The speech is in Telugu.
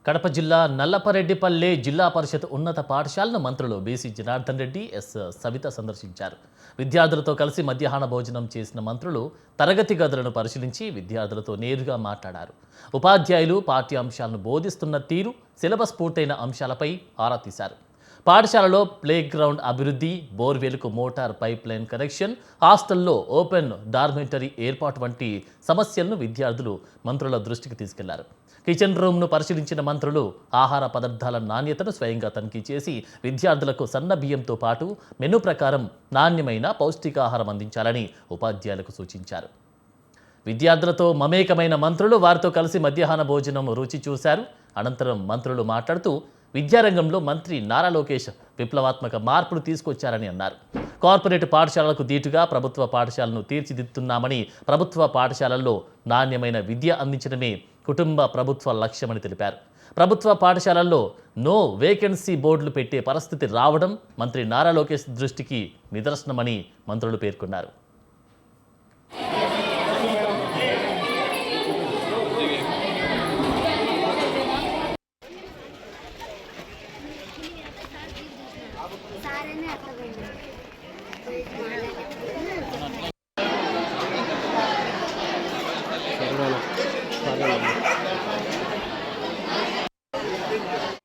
కడప జిల్లా నల్లపరెడ్డిపల్లె జిల్లా పరిషత్ ఉన్నత పాఠశాలను మంత్రులు బీసీ జనార్దన్ రెడ్డి, ఎస్ సవిత సందర్శించారు. విద్యార్థులతో కలిసి మధ్యాహ్న భోజనం చేసిన మంత్రులు తరగతి గదులను పరిశీలించి విద్యార్థులతో నేరుగా మాట్లాడారు. ఉపాధ్యాయులు పాఠ్యాంశాలను బోధిస్తున్న తీరు, సిలబస్ పూర్తయిన అంశాలపై ఆరా తీశారు. పాఠశాలలో ప్లే గ్రౌండ్ అభివృద్ధి, బోర్వెల్కు మోటార్ పైప్ లైన్ కనెక్షన్, హాస్టల్లో ఓపెన్ డార్మెంటరీ ఏర్పాటు వంటి సమస్యలను విద్యార్థులు మంత్రుల దృష్టికి తీసుకెళ్లారు. కిచెన్ రూమ్ను పరిశీలించిన మంత్రులు ఆహార పదార్థాల నాణ్యతను స్వయంగా తనిఖీ చేసి విద్యార్థులకు సన్న బియ్యంతో పాటు మెనూ ప్రకారం నాణ్యమైన పౌష్టికాహారం అందించాలని ఉపాధ్యాయులకు సూచించారు. విద్యార్థులతో మమేకమైన మంత్రులు వారితో కలిసి మధ్యాహ్న భోజనం రుచి చూశారు. అనంతరం మంత్రులు మాట్లాడుతూ విద్యారంగంలో మంత్రి నారా లోకేష్ విప్లవాత్మక మార్పులు తీసుకొచ్చారని అన్నారు. కార్పొరేట్ పాఠశాలలకు దీటుగా ప్రభుత్వ పాఠశాలను తీర్చిదిద్దుతున్నామని, ప్రభుత్వ పాఠశాలల్లో నాణ్యమైన విద్య అందించడమే కుటుంబ ప్రభుత్వ లక్ష్యమని తెలిపారు. ప్రభుత్వ పాఠశాలల్లో నో వేకెన్సీ బోర్డులు పెట్టే పరిస్థితి రావడం మంత్రి నారా లోకేష్ దృష్టికి నిదర్శనమని మంత్రులు పేర్కొన్నారు.